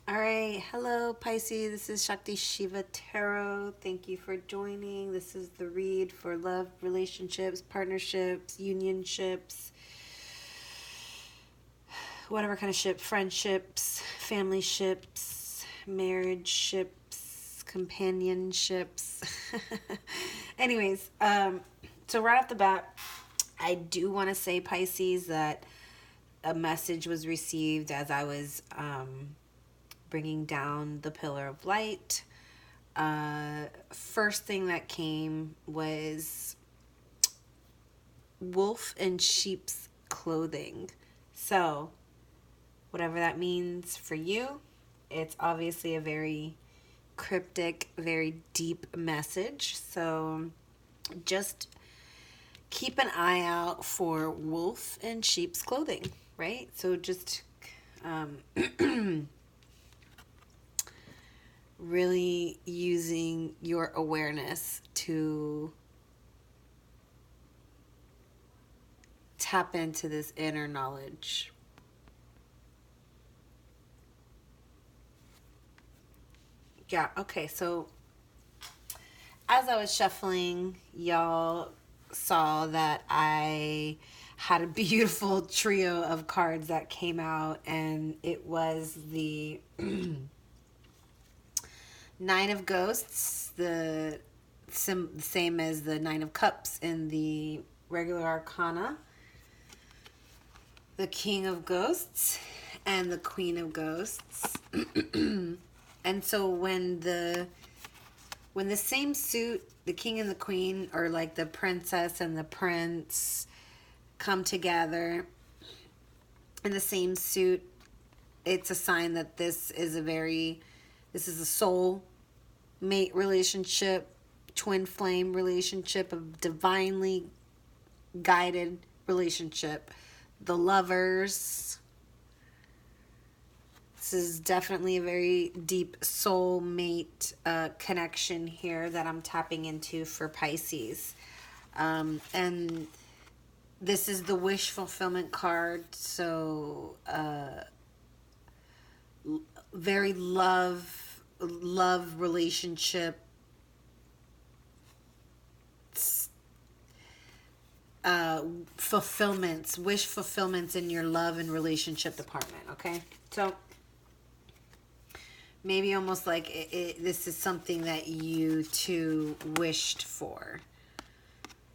All right, hello Pisces. This is ShaktiShivaTarot. Thank you for joining. This is the read for love, relationships, partnerships, unionships, whatever kind of ship, friendships, family ships, marriage ships, companionships. Anyways, so right off the bat, I do want to say, Pisces, that a message was received as I was bringing down the pillar of light. First thing that came was wolf in sheep's clothing. So, whatever that means for you, it's obviously a very cryptic, very deep message. So, just keep an eye out for wolf in sheep's clothing, right? So, just really using your awareness to tap into this inner knowledge. Yeah, okay, so as I was shuffling, y'all saw that I had a beautiful trio of cards that came out, and it was the Nine of Ghosts, the same as the Nine of Cups in the regular arcana, the King of Ghosts, and the Queen of Ghosts. And so when the same suit, the king and the queen, or like the princess and the prince, come together in the same suit, it's a sign that this is a soul mate relationship, twin flame relationship, a divinely guided relationship. The lovers. This is definitely a very deep soul mate connection here that I'm tapping into for Pisces. And this is the wish fulfillment card. So very love relationship, fulfillments, wish fulfillments in your love and relationship department. Okay, so maybe almost like this is something that you two wished for.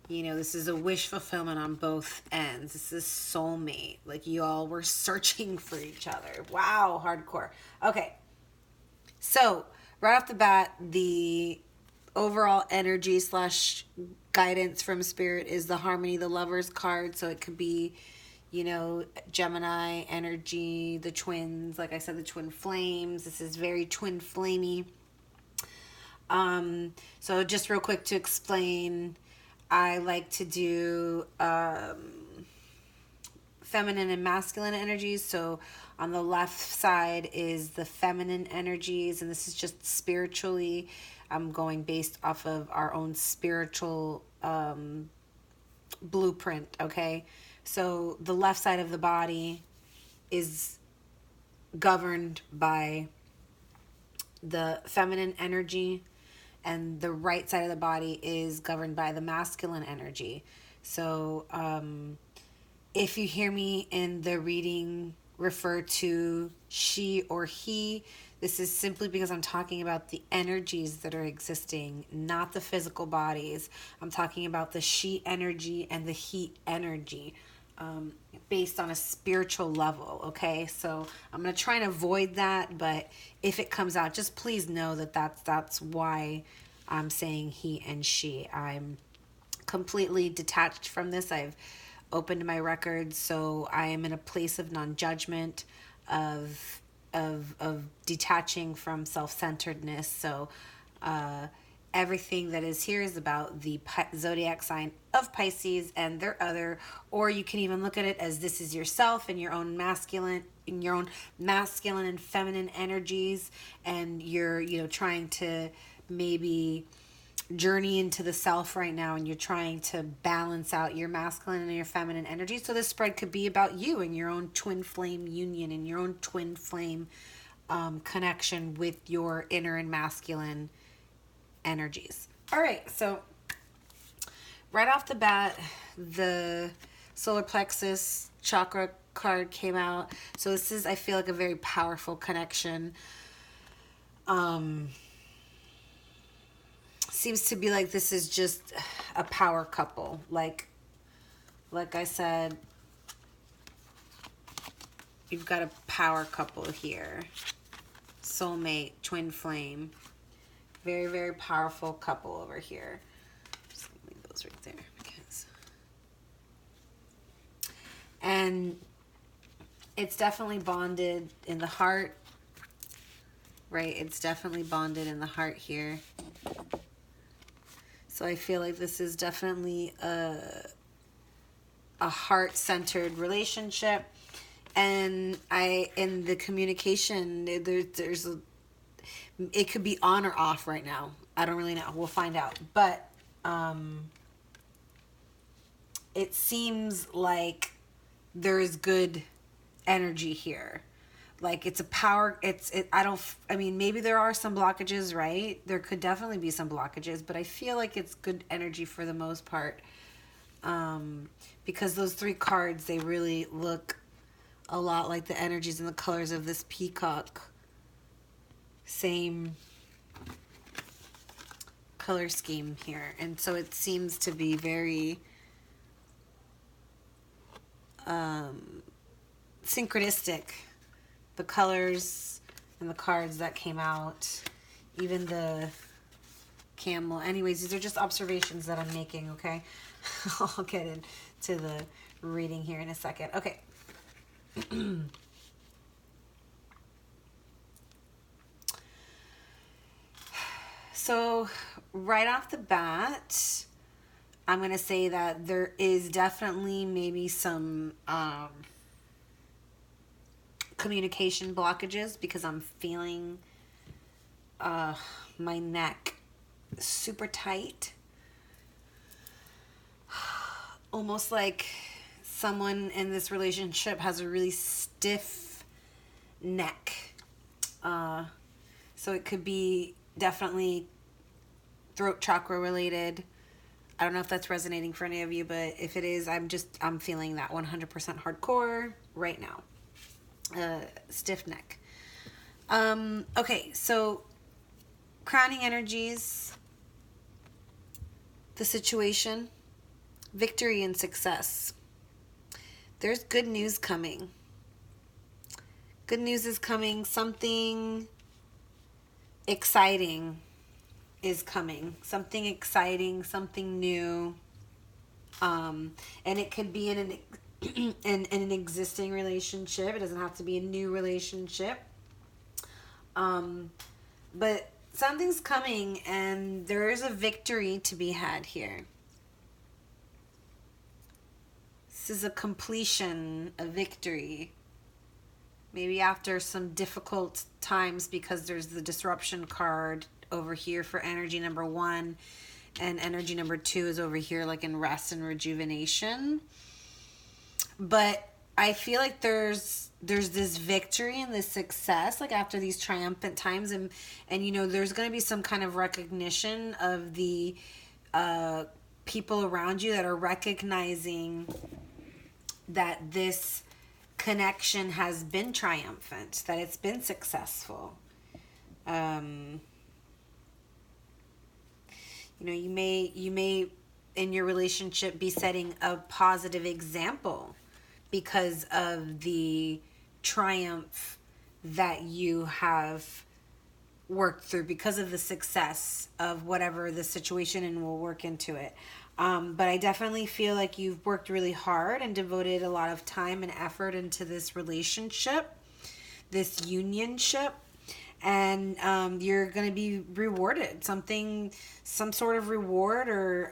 You know, this is a wish fulfillment on both ends. This is soulmate. Like, you all were searching for each other. Wow, hardcore. Okay. So, right off the bat, the overall energy slash guidance from spirit is the Harmony, the Lovers card. So, it could be, you know, Gemini energy, the twins. Like I said, the twin flames. This is very twin flamey. So, just real quick to explain, I like to do feminine and masculine energies. So on the left side is the feminine energies, and this is just spiritually. I'm going based off of our own spiritual blueprint, okay? So the left side of the body is governed by the feminine energy, and the right side of the body is governed by the masculine energy. So if you hear me in the reading refer to she or he, this is simply because I'm talking about the energies that are existing, not the physical bodies. I'm talking about the she energy and the he energy, based on a spiritual level, okay? So I'm going to try and avoid that, but if it comes out, just please know that that's why I'm saying he and she. I'm completely detached from this. I've opened my records, so I am in a place of non-judgment, of detaching from self-centeredness. So everything that is here is about the zodiac sign of Pisces and their other, or you can even look at it as this is yourself and your own masculine, in your own masculine and feminine energies, and you're, you know, trying to maybe journey into the self right now, and you're trying to balance out your masculine and your feminine energy. So this spread could be about you and your own twin flame union and your own twin flame connection with your inner and masculine energies. All right, so right off the bat, the solar plexus chakra card came out. So this is, I feel like, a very powerful connection. Seems to be like this is just a power couple. Like I said, you've got a power couple here. Soulmate, twin flame. Very, very powerful couple over here. Just leave those right there. Because... And it's definitely bonded in the heart. Right? It's definitely bonded in the heart here. So I feel like this is definitely a heart-centered relationship. And in the communication, there's it could be on or off right now. I don't really know. We'll find out. But it seems like there is good energy here. Like it's a power, I mean, maybe there are some blockages, right? There could definitely be some blockages, but I feel like it's good energy for the most part. Because those 3 cards, they really look a lot like the energies and the colors of this peacock. Same color scheme here. And so it seems to be very synchronistic. The colors and the cards that came out, even the camel. Anyways, these are just observations that I'm making, okay? I'll get into the reading here in a second. Okay. So, right off the bat, I'm going to say that there is definitely maybe some communication blockages because I'm feeling my neck super tight. Almost like someone in this relationship has a really stiff neck. So it could be definitely throat chakra related. I don't know if that's resonating for any of you, but if it is, I'm feeling that 100% hardcore right now. Stiff neck. Okay, so crowning energies, the situation, victory and success. There's good news coming. Good news is coming. Something exciting is coming. Something exciting, something new. And it could be in an existing relationship. It doesn't have to be a new relationship. But something's coming and there is a victory to be had here. This is a completion, a victory. Maybe after some difficult times because there's the disruption card over here for energy number 1 and energy number 2 is over here like in rest and rejuvenation. But I feel like there's this victory and this success like after these triumphant times and you know there's going to be some kind of recognition of the people around you that are recognizing that this connection has been triumphant, that it's been successful. You know, you may in your relationship be setting a positive example because of the triumph that you have worked through, because of the success of whatever the situation, and we'll work into it. But I definitely feel like you've worked really hard and devoted a lot of time and effort into this relationship, this unionship, and you're going to be rewarded. Some sort of reward or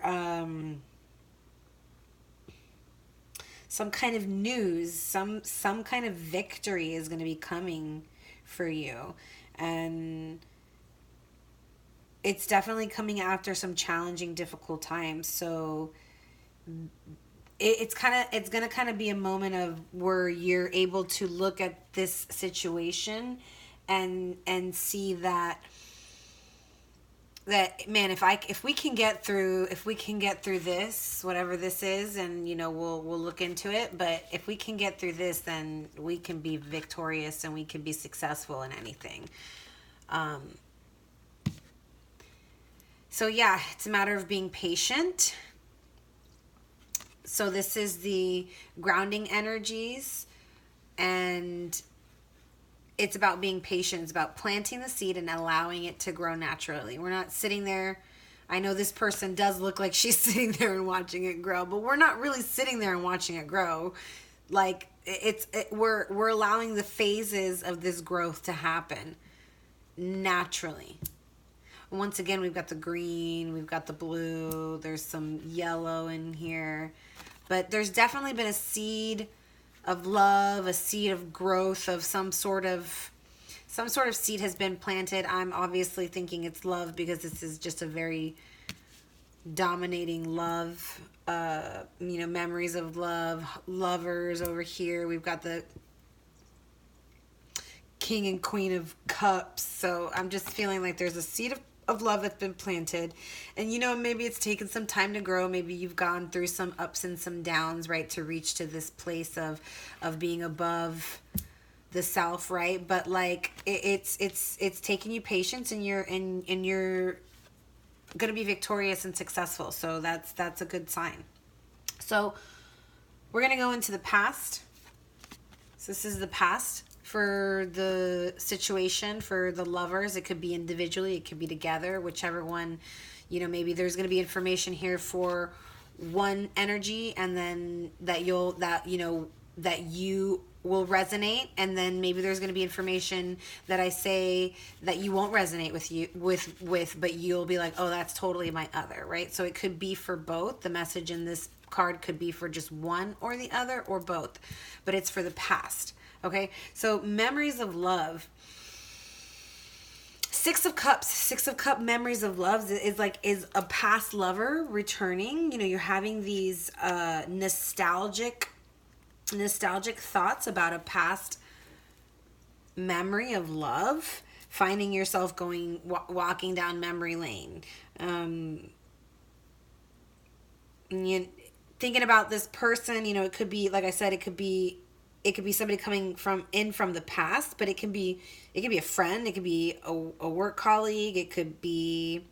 some kind of news, some kind of victory is going to be coming for you. And it's definitely coming after some challenging, difficult times. So it's going to kind of be a moment of where you're able to look at this situation and see that man, if we can get through this, whatever this is, and we'll look into it, but if we can get through this, then we can be victorious and we can be successful in anything. So yeah, it's a matter of being patient. So this is the grounding energies, and it's about being patient. It's about planting the seed and allowing it to grow naturally. We're not sitting there. I know this person does look like she's sitting there and watching it grow, but we're not really sitting there and watching it grow. Like we're allowing the phases of this growth to happen naturally. Once again, we've got the green, we've got the blue, there's some yellow in here. But there's definitely been a seed of love, a seed of growth of some sort of seed has been planted. I'm obviously thinking it's love because this is just a very dominating love, memories of love, lovers over here. We've got the King and Queen of Cups. So I'm just feeling like there's a seed of love that's been planted, and maybe it's taken some time to grow. Maybe you've gone through some ups and some downs, right, to reach to this place of being above the self, right? But like it's taking you patience, and you're gonna be victorious and successful. So that's a good sign. So we're gonna go into the past. So this is the past for the situation, for the lovers. It could be individually, it could be together, whichever one. Maybe there's going to be information here for one energy, and then that you will resonate, and then maybe there's going to be information that I say that you won't resonate with, but you'll be like, oh, that's totally my other, right? So it could be for both. The message in this card could be for just one or the other or both, but it's for the past. Okay, so memories of love. Six of Cup memories of love is a past lover returning. You're having these nostalgic thoughts about a past memory of love, finding yourself walking down memory lane. Thinking about this person, it could be, like I said, it could be somebody coming from the past, but it can be a friend, it could be a work colleague, it could be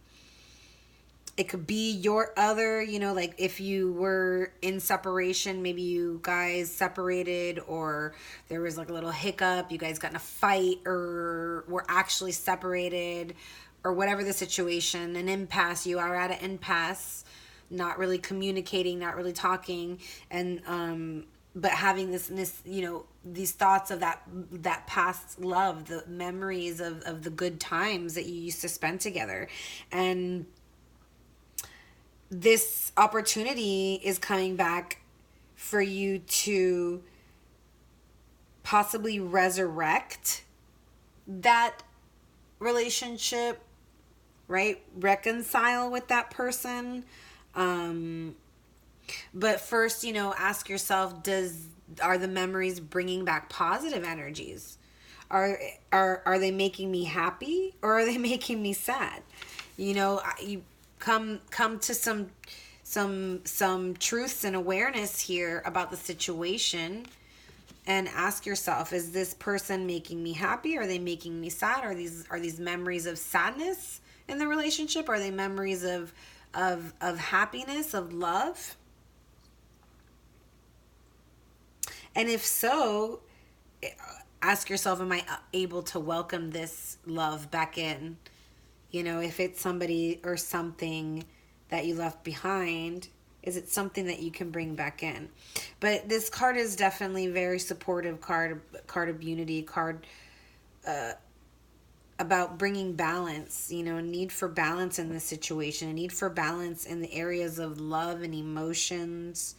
your other, like if you were in separation, maybe you guys separated, or there was like a little hiccup, you guys got in a fight, or were actually separated, or whatever the situation, an impasse, you are at an impasse, not really communicating, not really talking, and but having this these thoughts of that past love, the memories of the good times that you used to spend together. And this opportunity is coming back for you to possibly resurrect that relationship, right? Reconcile with that person. But first, ask yourself, are the memories bringing back positive energies? Are they making me happy, or are they making me sad? You come to some truths and awareness here about the situation, and ask yourself, is this person making me happy? Are they making me sad? Are these memories of sadness in the relationship? Are they memories of happiness, of love? And if so, ask yourself, am I able to welcome this love back in? If it's somebody or something that you left behind, is it something that you can bring back in? But this card is definitely very supportive card of unity, card about bringing balance, a need for balance in this situation, a need for balance in the areas of love and emotions.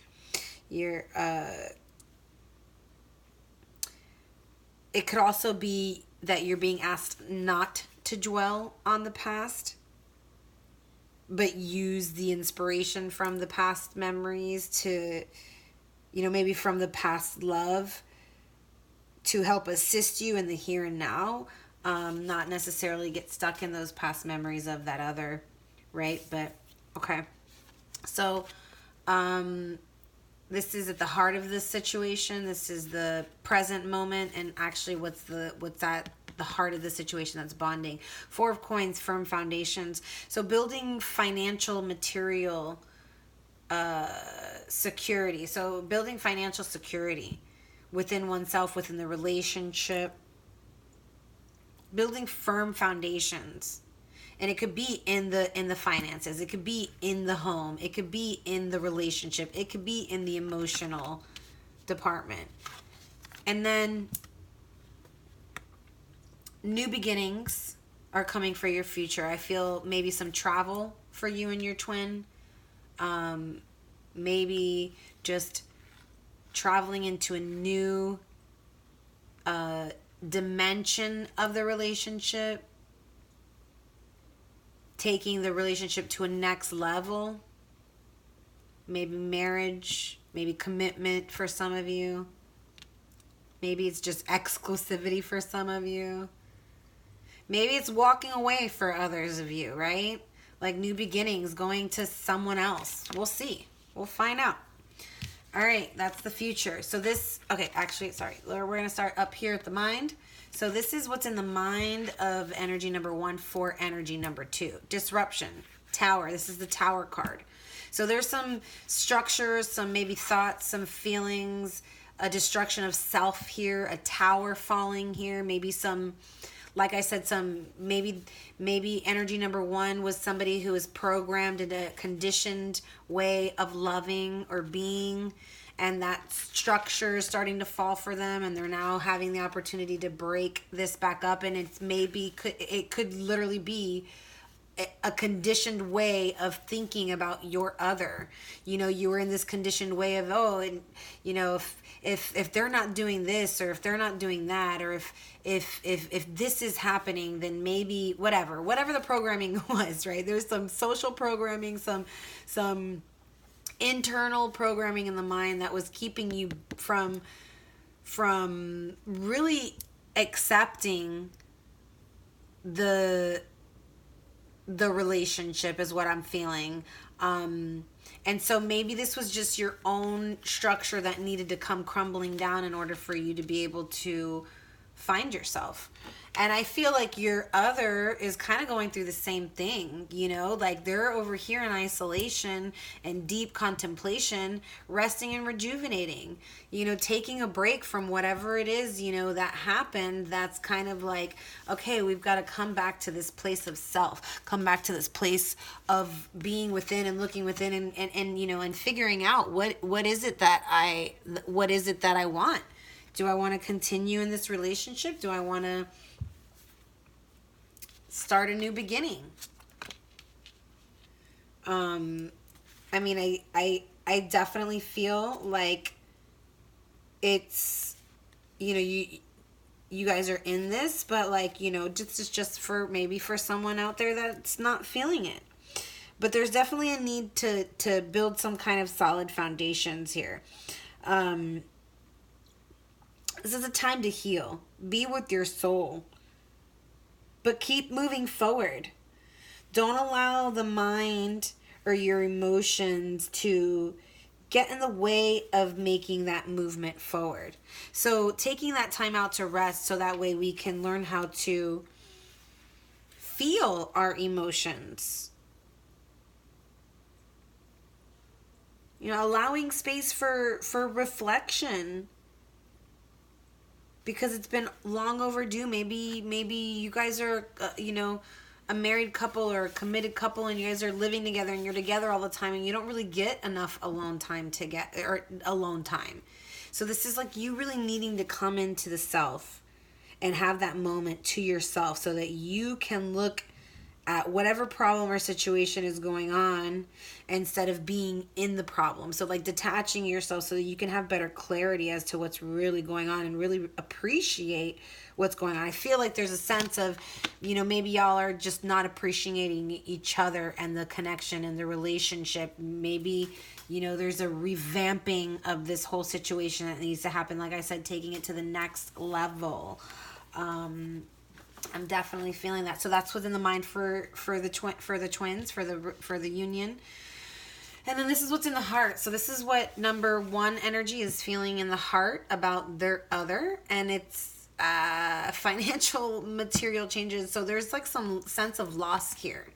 It could also be that you're being asked not to dwell on the past, but use the inspiration from the past memories to, maybe from the past love, to help assist you in the here and now. not necessarily get stuck in those past memories of that other, right? But okay. So this is at the heart of this situation. This is the present moment, and actually what's at the heart of the situation that's bonding. Four of Coins, firm foundations. So building financial material security. So building financial security within oneself, within the relationship, building firm foundations. And it could be in the finances, it could be in the home, it could be in the relationship, it could be in the emotional department. And then new beginnings are coming for your future. I feel maybe some travel for you and your twin. Maybe just traveling into a new dimension of the relationship, taking the relationship to a next level. Maybe marriage, maybe commitment for some of you. Maybe it's just exclusivity for some of you. Maybe it's walking away for others of you, right? Like new beginnings, going to someone else. We'll see. We'll find out. All right, that's the future. So this, okay, actually, sorry. We're going to start up here at the mind. So this is what's in the mind of energy number 1 for energy number 2. Disruption, Tower. This is the Tower card. So there's some structures, some maybe thoughts, some feelings, a destruction of self here, a tower falling here, maybe some, like I said, some maybe energy number 1 was somebody who was programmed in a conditioned way of loving or being, and that structure is starting to fall for them, and they're now having the opportunity to break this back up. And it's maybe it could literally be a conditioned way of thinking about your other. You know, you were in this conditioned way of, oh, and you know, if they're not doing this, or if they're not doing that, or if this is happening, then maybe whatever the programming was, right? There's some social programming, some internal programming in the mind that was keeping you from really accepting the relationship, is what I'm feeling. And so maybe this was just your own structure that needed to come crumbling down in order for you to be able to find yourself. And I feel like your other is kind of going through the same thing, you know, like they're over here in isolation and deep contemplation, resting and rejuvenating, you know, taking a break from whatever it is, you know, that happened. That's kind of like, okay, we've got to come back to this place of self, come back to this place of being within and looking within and you know, and figuring out what is it that I want? Do I want to continue in this relationship? Do I want to start a new beginning? I mean, I definitely feel like it's, you know, you guys are in this, but like, you know, just for maybe for someone out there that's not feeling it. But there's definitely a need to build some kind of solid foundations here. This is a time to heal. Be with your soul. But keep moving forward. Don't allow the mind or your emotions to get in the way of making that movement forward. So taking that time out to rest, so that way we can learn how to feel our emotions. You know, allowing space for reflection, because it's been long overdue. Maybe you guys are, you know, a married couple or a committed couple, and you guys are living together and you're together all the time, and you don't really get enough alone time alone time. So this is like you really needing to come into the self and have that moment to yourself, so that you can look at whatever problem or situation is going on instead of being in the problem. So like detaching yourself so that you can have better clarity as to what's really going on and really appreciate what's going on. I feel like there's a sense of, you know, maybe y'all are just not appreciating each other and the connection and the relationship. Maybe, you know, there's a revamping of this whole situation that needs to happen. Like I said, taking it to the next level. I'm definitely feeling that. So that's what's in the mind for the twins, for the union. And then this is what's in the heart. So this is what number 1 energy is feeling in the heart about their other, and it's financial material changes. So there's like some sense of loss here.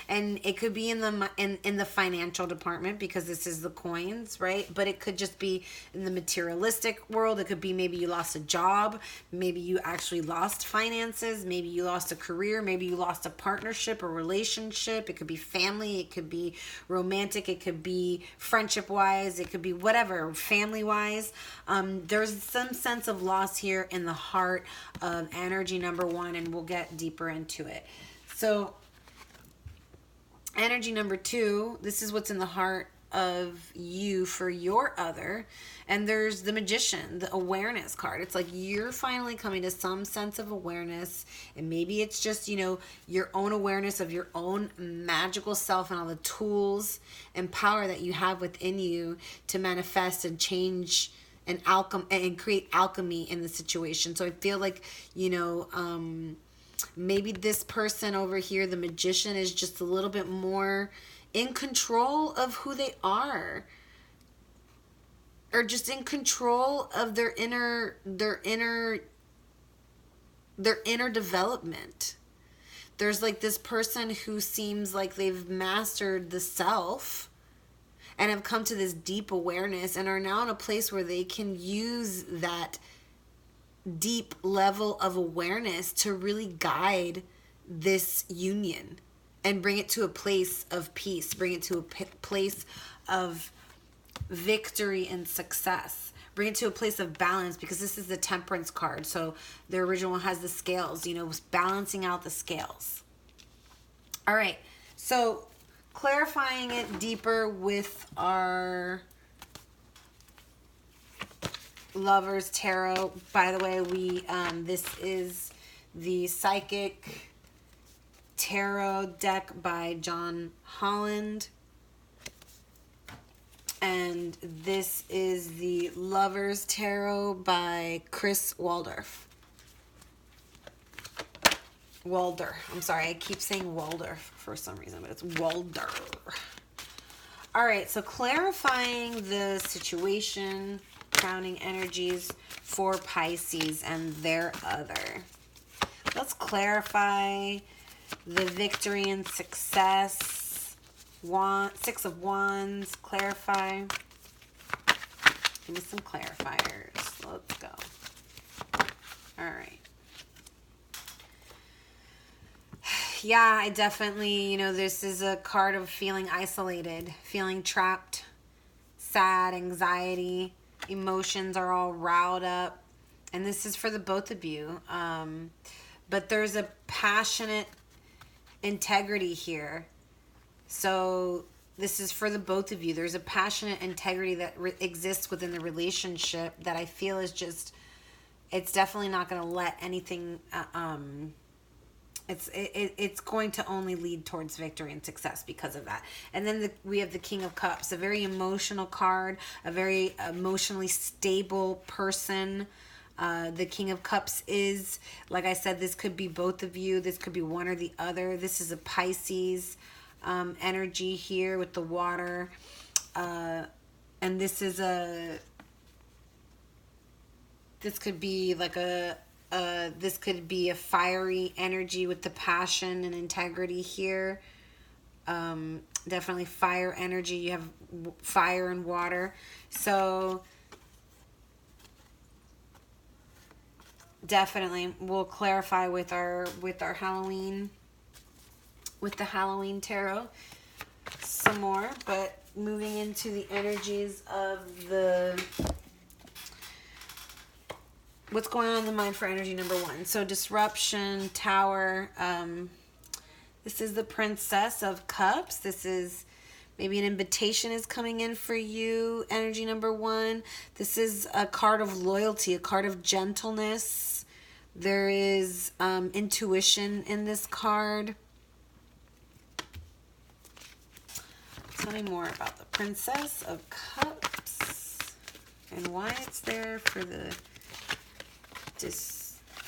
And it could be in the financial department, because this is the coins, right? But it could just be in the materialistic world. It could be maybe you lost a job, maybe you actually lost finances, maybe you lost a career, maybe you lost a partnership or relationship. It could be family, it could be romantic, it could be friendship wise, it could be whatever, family wise. There's some sense of loss here in the heart of energy number 1, and we'll get deeper into it. So energy number 2, this is what's in the heart of you for your other. And there's the Magician, the awareness card. It's like you're finally coming to some sense of awareness. And maybe it's just, your own awareness of your own magical self and all the tools and power that you have within you to manifest and change and create alchemy in the situation. So I feel like, maybe this person over here, the Magician, is just a little bit more in control of who they are, or just in control of their inner development. There's like this person who seems like they've mastered the self and have come to this deep awareness and are now in a place where they can use that deep level of awareness to really guide this union and bring it to a place of peace, bring it to a place of victory and success, bring it to a place of balance, because this is the Temperance card. So the original has the scales, balancing out the scales. All right, so clarifying it deeper with our Lovers Tarot. By the way, this is the Psychic Tarot deck by John Holland, and this is the Lovers Tarot by Chris Waldorf. I'm sorry, I keep saying Waldorf for some reason, but it's Waldorf. All right, so clarifying the situation, crowning energies for Pisces and their other. Let's clarify the victory and success. 6 of Wands, clarify. Give me some clarifiers. Let's go. All right. Yeah, I definitely, this is a card of feeling isolated, feeling trapped, sad, anxiety. Emotions are all riled up, and this is for the both of you, but there's a passionate integrity here. So this is for the both of you. There's a passionate integrity that exists within the relationship that I feel is just, it's definitely not going to let anything it's going to only lead towards victory and success because of that. And then we have the King of Cups, a very emotional card, a very emotionally stable person. The King of Cups is, like I said, this could be both of you. This could be one or the other. This is a Pisces energy here with the water. And this could be like this could be a fiery energy with the passion and integrity here. Definitely fire energy. You have fire and water. So definitely we'll clarify with our Halloween, with the Halloween tarot some more, but moving into the energies of what's going on in the mind for energy number 1. So disruption, Tower. This is the Princess of Cups. This is maybe an invitation is coming in for you, energy number 1. This is a card of loyalty, a card of gentleness. There is intuition in this card. Tell me more about the Princess of Cups and why it's there for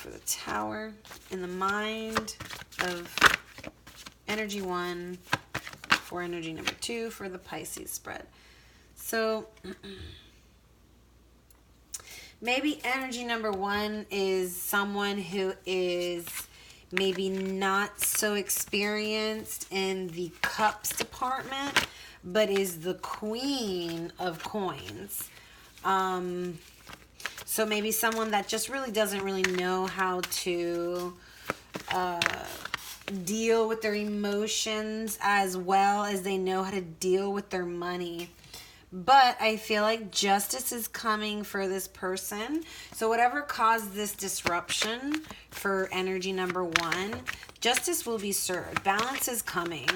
for the Tower in the mind of energy 1 for energy number 2 for the Pisces spread. So maybe energy number 1 is someone who is maybe not so experienced in the cups department, but is the queen of coins. So maybe someone that just really doesn't really know how to deal with their emotions as well as they know how to deal with their money. But I feel like justice is coming for this person. So whatever caused this disruption for energy number 1, justice will be served. Balance is coming.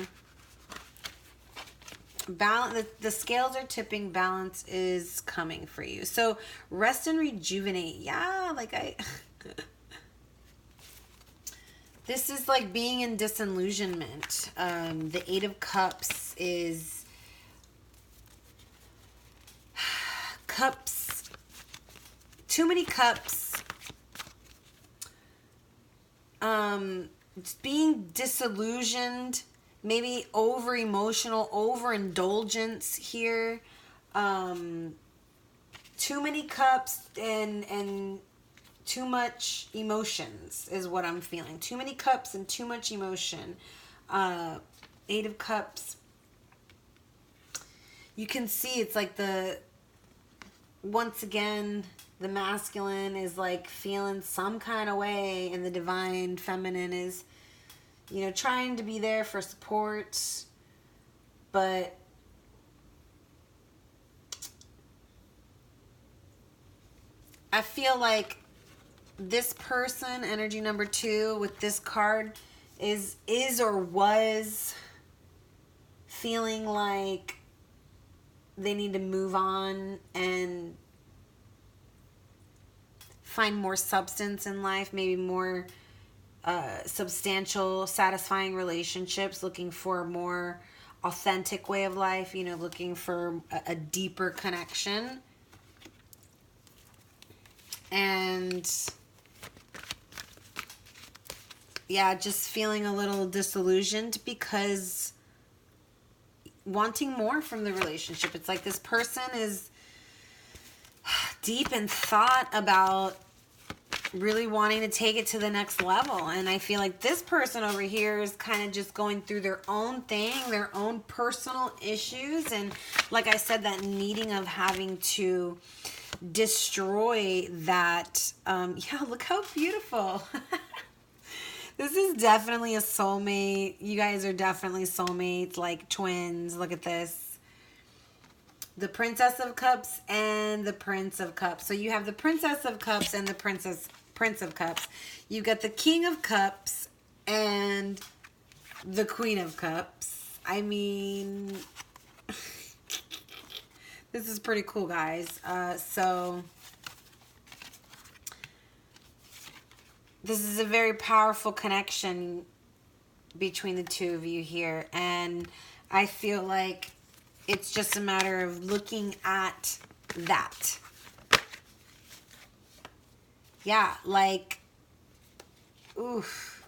Balance, the scales are tipping. Balance is coming for you. So rest and rejuvenate. Yeah, like this is like being in disillusionment. The 8 of Cups is cups, too many cups. Being disillusioned. Maybe over emotional, overindulgence here. Too many cups and too much emotions is what I'm feeling. Too many cups and too much emotion. 8 of Cups. You can see it's like once again, the masculine is like feeling some kind of way, and the divine feminine is, you know, trying to be there for support, but I feel like this person, energy number 2, with this card is or was feeling like they need to move on and find more substance in life, maybe more substantial, satisfying relationships, looking for a more authentic way of life, you know, looking for a deeper connection. And yeah, just feeling a little disillusioned because wanting more from the relationship. It's like this person is deep in thought about really wanting to take it to the next level. And I feel like this person over here is kind of just going through their own thing, their own personal issues. And like I said, that needing of having to destroy that. Yeah, look how beautiful. This is definitely a soulmate. You guys are definitely soulmates, like twins. Look at this. The Princess of Cups and the Prince of Cups. So you have the Princess of Cups and the Prince of Cups. You got the King of Cups and the Queen of Cups. I mean, this is pretty cool, guys. So this is a very powerful connection between the two of you here. And I feel like it's just a matter of looking at that. Yeah, like, oof.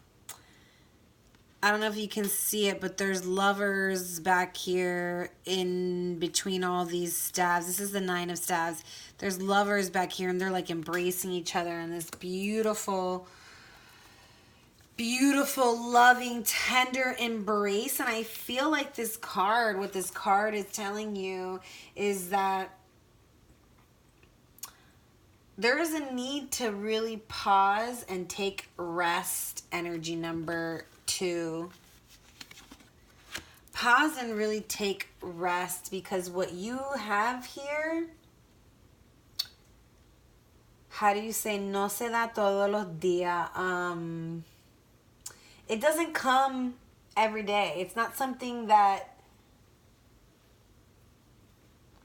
I don't know if you can see it, but there's lovers back here in between all these staves. This is the 9 of staves. There's lovers back here, and they're like embracing each other in this beautiful, beautiful, loving, tender embrace. And I feel like this card, what this card is telling you is that there is a need to really pause and take rest, energy number 2. Pause and really take rest, because what you have here, how do you say, no se da todos los días. It doesn't come every day. It's not something that,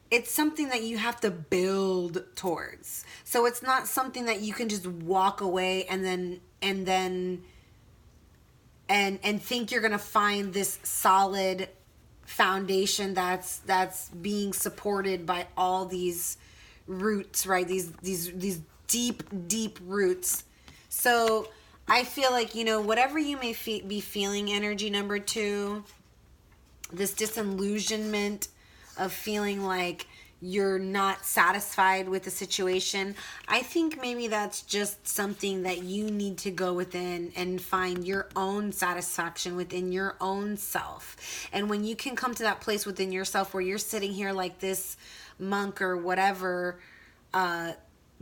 it's something that you have to build towards. So it's not something that you can just walk away and think you're gonna find this solid foundation that's being supported by all these roots, right? These deep roots. So I feel like, whatever you may be feeling, energy number 2, this disillusionment of feeling like you're not satisfied with the situation, I think maybe that's just something that you need to go within and find your own satisfaction within your own self. And when you can come to that place within yourself where you're sitting here like this monk or whatever,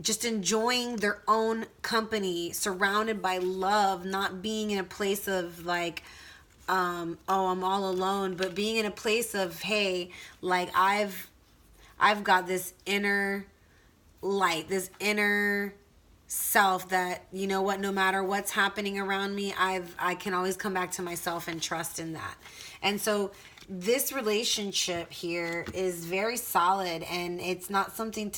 just enjoying their own company, surrounded by love, not being in a place of like, oh, I'm all alone, but being in a place of, hey, like I've got this inner light, this inner self that, you know what, no matter what's happening around me, I can always come back to myself and trust in that. And so this relationship here is very solid, and it's not something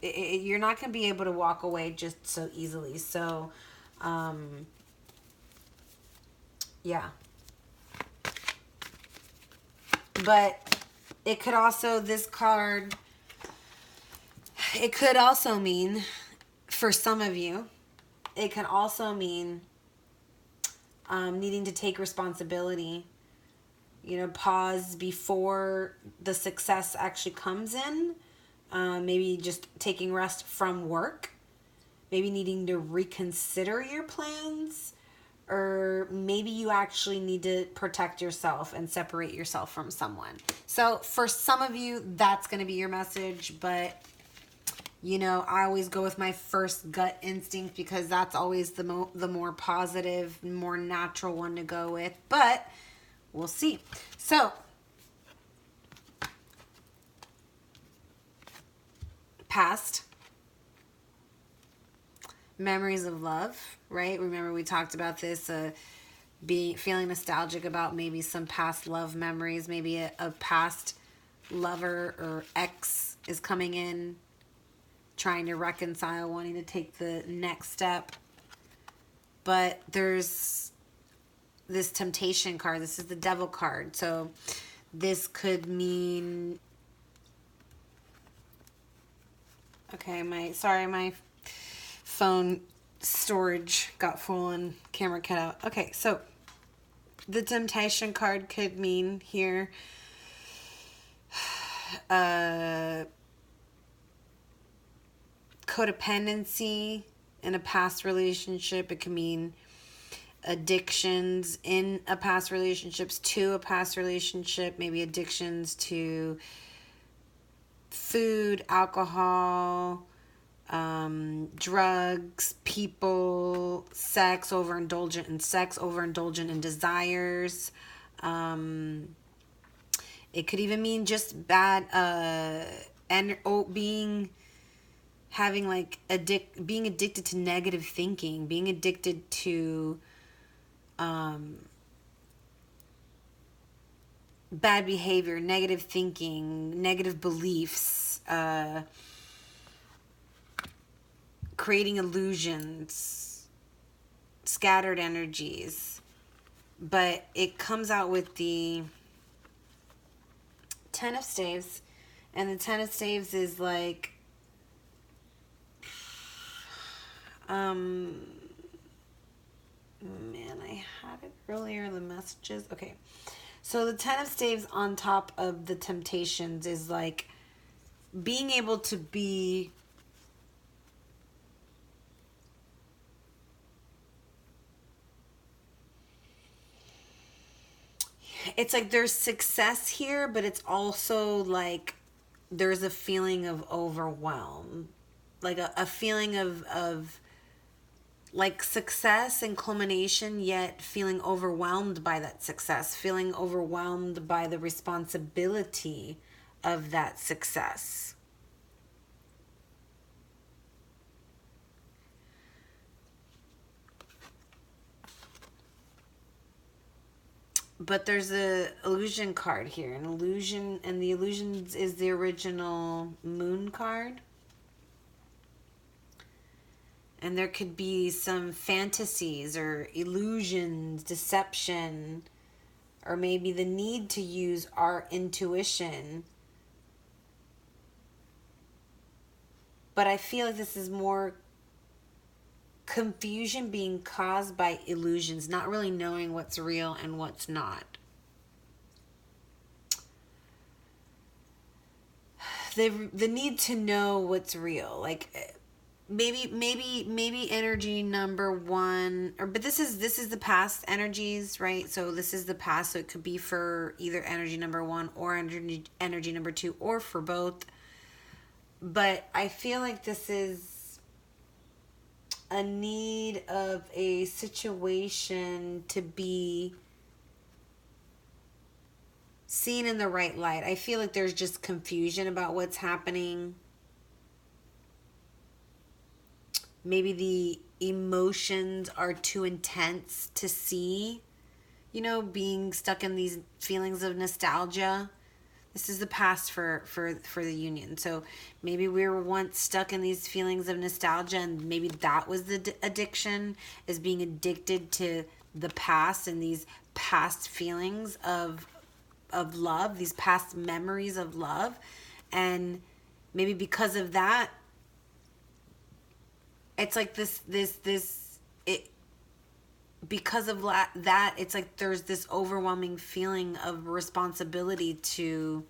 you're not going to be able to walk away just so easily. So, yeah. But it could also, this card, it could also mean, for some of you, it can also mean needing to take responsibility. Pause before the success actually comes in. Maybe just taking rest from work. Maybe needing to reconsider your plans. Or maybe you actually need to protect yourself and separate yourself from someone. So for some of you, that's going to be your message. But, I always go with my first gut instinct because that's always the more positive, more natural one to go with. But we'll see. So, past. Memories of love, right? Remember we talked about this, feeling nostalgic about maybe some past love memories. Maybe a past lover or ex is coming in, trying to reconcile, wanting to take the next step. But there's this temptation card. This is the devil card. So this could mean, okay, my phone storage got full and camera cut out. Okay, so the temptation card could mean here codependency in a past relationship. It could mean addictions in a past relationships to a past relationship, maybe addictions to food, alcohol, drugs, people, sex, overindulgent in sex, overindulgent in desires. It could even mean just bad, being addicted to negative thinking, being addicted to, bad behavior, negative thinking, negative beliefs, creating illusions, scattered energies. But it comes out with the Ten of Staves, and the Ten of Staves is like, man, I had it earlier, the messages. Okay, so the Ten of Staves on top of the temptations is like being able to be it's like there's success here, but it's also like there's a feeling of overwhelm, like a feeling of like success and culmination, yet feeling overwhelmed by that success, feeling overwhelmed by the responsibility of that success. But there's a illusion card here. An illusion, and the illusions is the original moon card. And there could be some fantasies or illusions, deception, or maybe the need to use our intuition. But I feel like this is more confusion being caused by illusions, not really knowing what's real and what's not. The need to know what's real, like maybe energy number one, but this is the past energies, right? So this is the past, so it could be for either energy number one or energy number two, or for both. But I feel like this is a need of a situation to be seen in the right light. I feel like there's just confusion about what's happening. Maybe the emotions are too intense to see, being stuck in these feelings of nostalgia. This is the past for the union. So maybe we were once stuck in these feelings of nostalgia, and maybe that was the addiction, is being addicted to the past and these past feelings of love, these past memories of love. And maybe because of that, it's like because of that, it's like there's this overwhelming feeling of responsibility to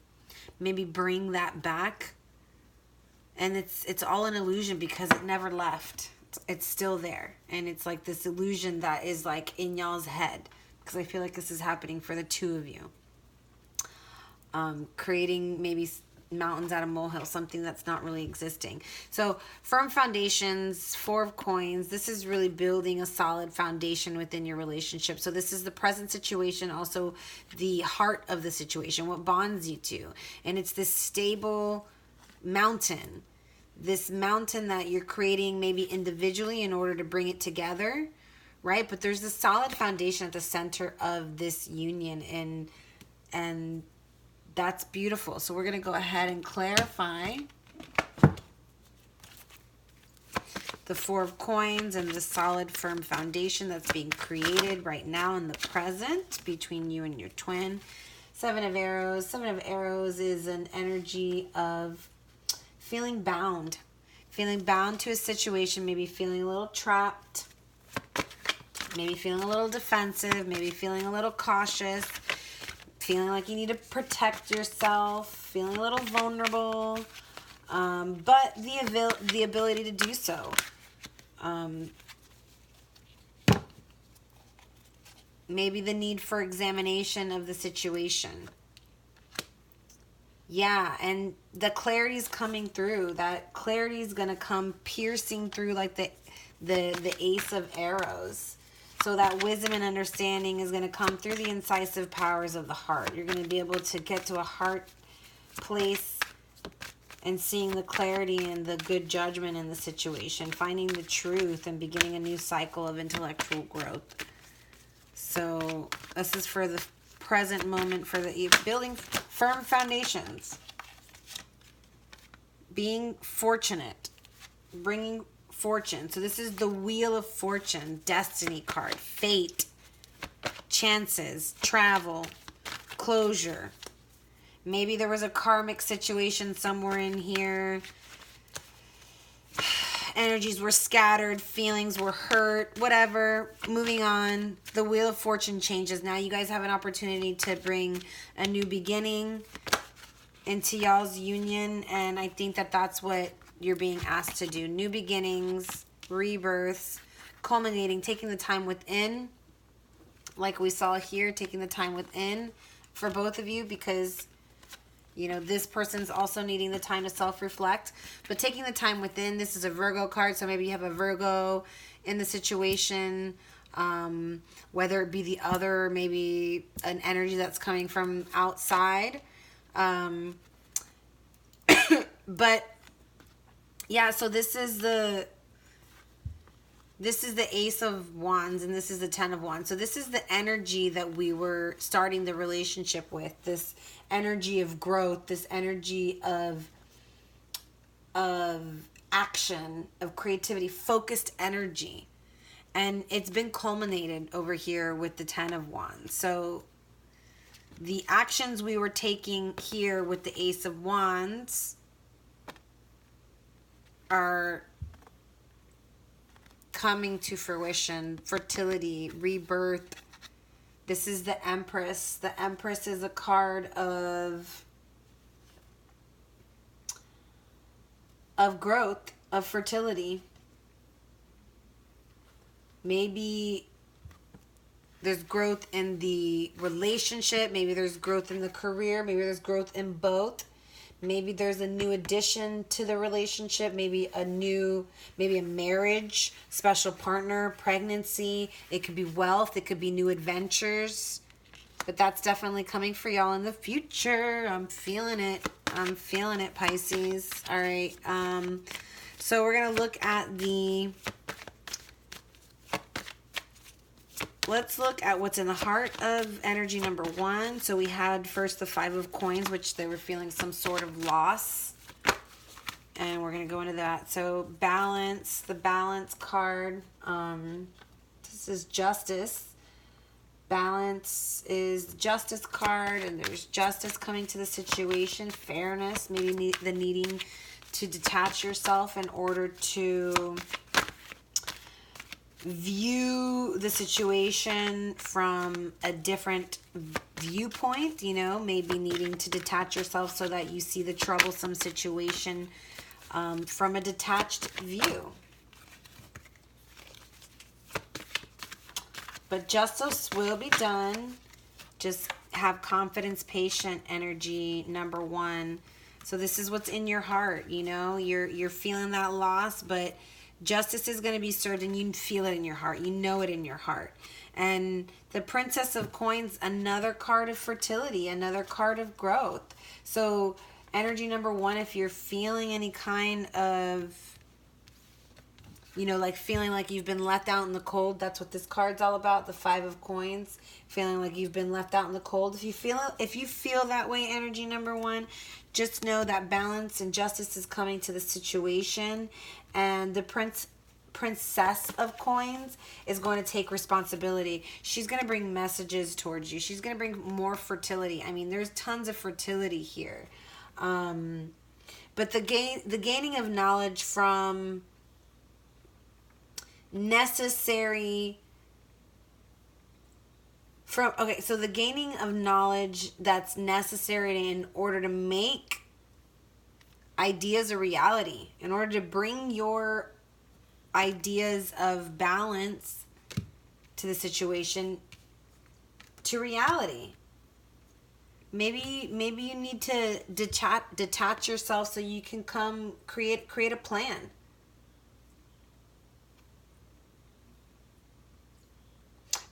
maybe bring that back. And it's all an illusion because it never left. It's still there. And it's like this illusion that is like in y'all's head, because I feel like this is happening for the two of you. Creating maybe mountains out of molehills, something that's not really existing. So firm foundations, 4 of coins. This is really building a solid foundation within your relationship. So this is the present situation, also the heart of the situation, what bonds you two. And it's this stable mountain, this mountain that you're creating maybe individually in order to bring it together, right? But there's this solid foundation at the center of this union, and that's beautiful. So we're going to go ahead and clarify the 4 of coins and the solid, firm foundation that's being created right now in the present between you and your twin. 7 of arrows. 7 of arrows is an energy of feeling bound to a situation, maybe feeling a little trapped, maybe feeling a little defensive, maybe feeling a little cautious, feeling like you need to protect yourself, feeling a little vulnerable, but the ability to do so. Maybe the need for examination of the situation. Yeah, and the clarity is coming through. That clarity is going to come piercing through like the Ace of Arrows. So that wisdom and understanding is going to come through the incisive powers of the heart. You're going to be able to get to a heart place and seeing the clarity and the good judgment in the situation, finding the truth and beginning a new cycle of intellectual growth. So this is for the present moment, for the building firm foundations, being fortunate, bringing fortune. So this is the Wheel of Fortune, destiny card, fate, chances, travel, closure. Maybe there was a karmic situation somewhere in here. Energies were scattered, feelings were hurt, whatever. Moving on, the Wheel of Fortune changes. Now you guys have an opportunity to bring a new beginning into y'all's union, and I think that that's what you're being asked to do. New beginnings, rebirths, culminating, taking the time within, like we saw here, taking the time within for both of you, because this person's also needing the time to self-reflect. But taking the time within, this is a Virgo card, so maybe you have a Virgo in the situation, whether it be the other, maybe an energy that's coming from outside. But yeah, so this is the Ace of Wands, and this is the 10 of Wands. So this is the energy that we were starting the relationship with. This energy of growth, this energy of action, of creativity, focused energy. And it's been culminated over here with the 10 of Wands. So the actions we were taking here with the Ace of Wands are coming to fruition, fertility, rebirth. This is the Empress. The Empress is a card of growth, of fertility. Maybe there's growth in the relationship. Maybe there's growth in the career. Maybe there's growth in both. Maybe there's a new addition to the relationship. Maybe a marriage, special partner, pregnancy. It could be wealth. It could be new adventures. But that's definitely coming for y'all in the future. I'm feeling it. I'm feeling it, Pisces. All right. So we're going to look at let's look at what's in the heart of energy number 1. So we had first the 5 of Coins, which they were feeling some sort of loss. And we're going to go into that. So balance, the balance card. This is justice. Balance is the justice card, and there's justice coming to the situation. Fairness, maybe the needing to detach yourself in order to view the situation from a different viewpoint, you know, maybe needing to detach yourself so that you see the troublesome situation from a detached view. But justice will be done. Just have confidence, patient energy, number 1. So this is what's in your heart, you know, you're feeling that loss, but justice is going to be served, and you feel it in your heart. You know it in your heart. And the Princess of Coins, another card of fertility, another card of growth. So energy number 1, if you're feeling any kind of, you know, like feeling like you've been left out in the cold, that's what this card's all about, the 5 of Coins, feeling like you've been left out in the cold. If you feel that way, energy number 1, just know that balance and justice is coming to the situation. And the Princess of Coins is going to take responsibility. She's going to bring messages towards you. She's going to bring more fertility. I mean, there's tons of fertility here. But the gaining of knowledge from necessary... so the gaining of knowledge that's necessary in order to make ideas a reality, in order to bring your ideas of balance to the situation to reality. Maybe you need to detach yourself so you can come create a plan.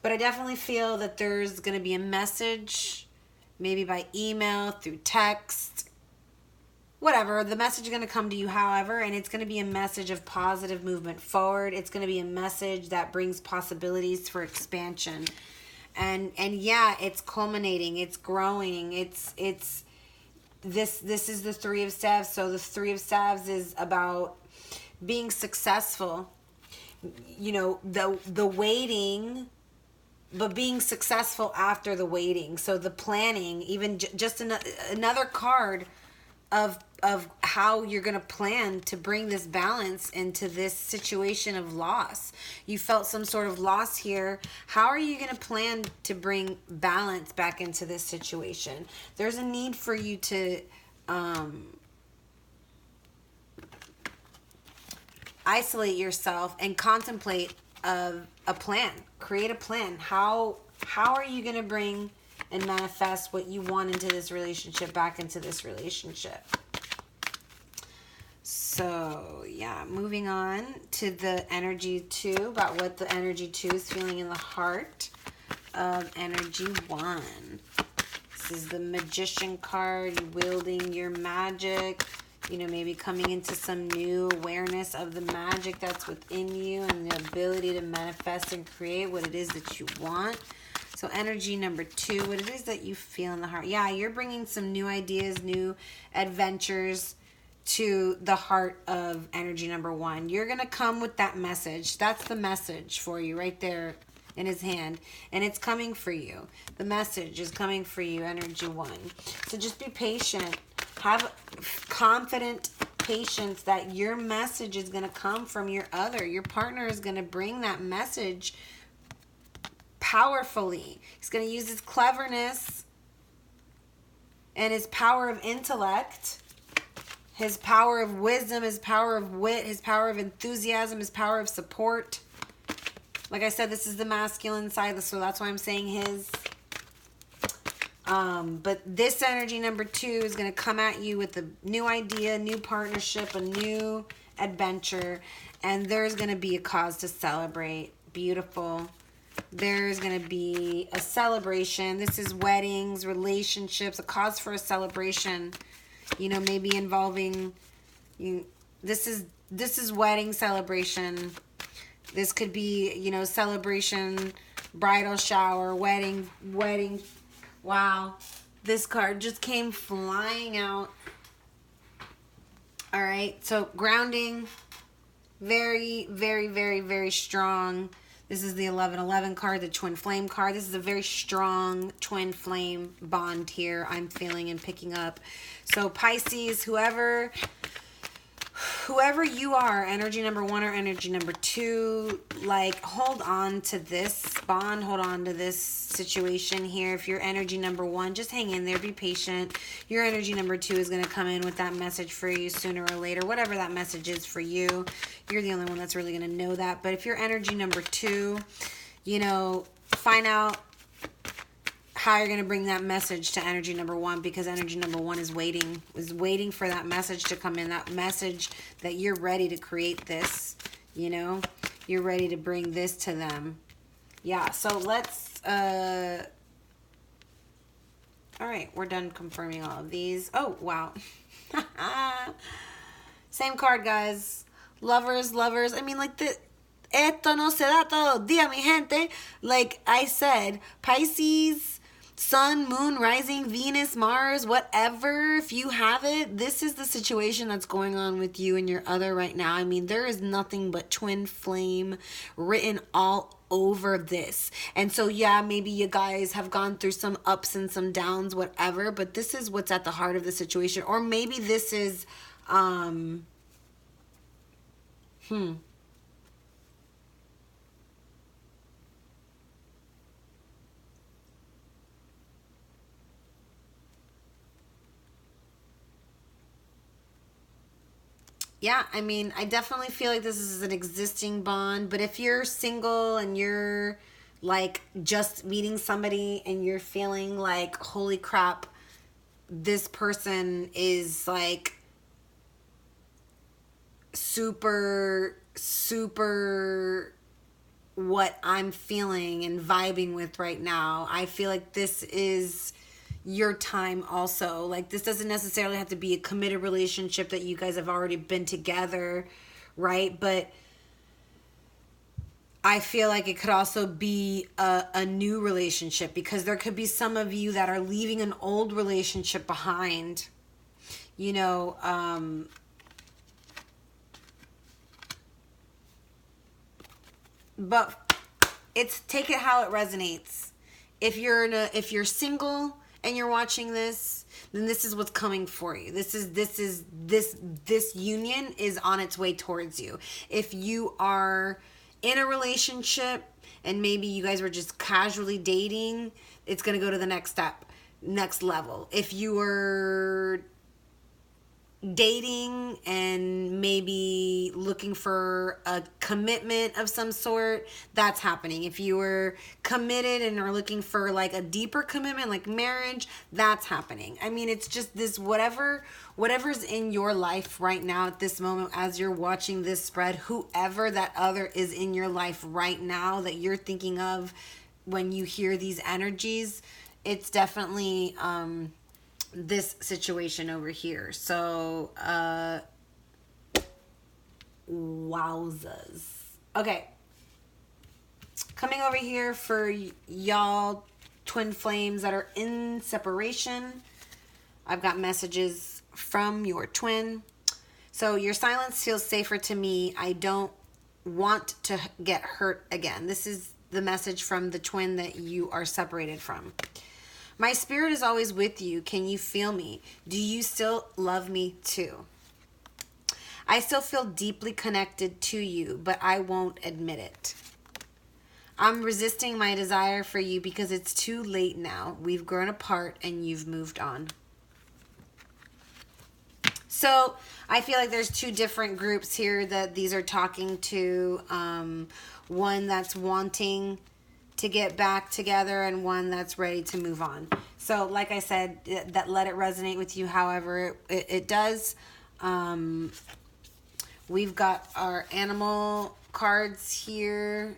But I definitely feel that there's going to be a message, maybe by email, through text, whatever. The message is going to come to you, however, and it's going to be a message of positive movement forward. It's going to be a message that brings possibilities for expansion. And yeah, it's culminating, it's growing, this is the 3 of Staves. So the 3 of Staves is about being successful. You know, the waiting, but being successful after the waiting. So the planning, even just another card of how you're going to plan to bring this balance into this situation of loss. You felt some sort of loss here. How are you going to plan to bring balance back into this situation? There's a need for you to isolate yourself and contemplate a plan. Create a plan. How are you going to bring and manifest what you want into this relationship back into this relationship? So, yeah, moving on to the energy 2, about what the energy 2 is feeling in the heart of energy 1. This is the Magician card, wielding your magic, you know, maybe coming into some new awareness of the magic that's within you and the ability to manifest and create what it is that you want. So energy number 2, what it is that you feel in the heart. Yeah, you're bringing some new ideas, new adventures to the heart of energy number 1. You're going to come with that message. That's the message for you right there in his hand. And it's coming for you. The message is coming for you, energy 1. So just be patient. Have confident patience that your message is going to come from your other. Your partner is going to bring that message powerfully. He's going to use his cleverness and his power of intellect, his power of wisdom, his power of wit, his power of enthusiasm, his power of support. Like I said, this is the masculine side, so that's why I'm saying his. But this energy number 2 is going to come at you with a new idea, new partnership, a new adventure, and there's going to be a cause to celebrate. Beautiful. There's going to be a celebration. This is weddings, relationships, a cause for a celebration. You know, maybe involving you. This is wedding celebration. This could be, you know, celebration, bridal shower, wedding. Wow. This card just came flying out. All right. So grounding, very, very, very, very strong. This is the 1111 card, the twin flame card. This is a very strong twin flame bond here I'm feeling and picking up. So Pisces, whoever you are, energy number 1 or energy number 2, like, hold on to this bond, hold on to this situation here. If you're energy number 1, just hang in there, be patient. Your energy number 2 is going to come in with that message for you sooner or later, whatever that message is for you. You're the only one that's really going to know that. But if you're energy number 2, you know, find out how you're going to bring that message to energy number 1, because energy number 1 is waiting for that message to come in, that message that you're ready to create this, you know, you're ready to bring this to them. Yeah, so let's, all right, we're done confirming all of these. Oh, wow. Same card, guys. Lovers. I mean, like, esto no se da todo día, mi gente. Like I said, Pisces, Sun, Moon, Rising, Venus, Mars, whatever, if you have it, this is the situation that's going on with you and your other right now. I mean, there is nothing but twin flame written all over this. And so, yeah, maybe you guys have gone through some ups and some downs, whatever, but this is what's at the heart of the situation. Or maybe this is, yeah, I mean, I definitely feel like this is an existing bond. But if you're single and you're, like, just meeting somebody and you're feeling like, holy crap, this person is, like, super what I'm feeling and vibing with right now, I feel like this is your time also. Like, this doesn't necessarily have to be a committed relationship that you guys have already been together, right? But I feel like it could also be a new relationship, because there could be some of you that are leaving an old relationship behind, you know. But it's, take it how it resonates. If you're single and you're watching this, then this is what's coming for you. This union is on its way towards you. If you are in a relationship and maybe you guys were just casually dating, it's going to go to the next step, next level. If you were dating and maybe looking for a commitment of some sort, that's happening. If you were committed and are looking for like a deeper commitment, like marriage, that's happening. I mean, it's just this, whatever's in your life right now at this moment as you're watching this spread, whoever that other is in your life right now that you're thinking of when you hear these energies, it's definitely this situation over here. So wowzers. Okay, coming over here for y'all twin flames that are in separation, I've got messages from your twin. So your silence feels safer to me. I don't want to get hurt again. This is the message from the twin that you are separated from. My spirit is always with you. Can you feel me? Do you still love me too? I still feel deeply connected to you, but I won't admit it. I'm resisting my desire for you because it's too late now. We've grown apart and you've moved on. So I feel like there's two different groups here that these are talking to. One that's wanting to get back together and one that's ready to move on. So like I said, that let it resonate with you however it does. We've got our animal cards here.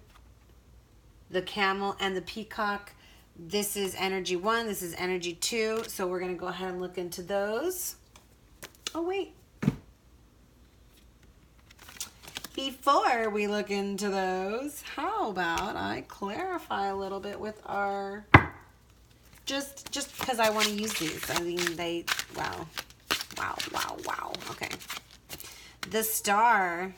The camel and the peacock. This is energy 1. This is energy 2. So we're going to go ahead and look into those. Oh, wait. Before we look into those, how about I clarify a little bit with our... Just because I want to use these. I mean, they... Wow. Wow, wow, wow. Okay. The star...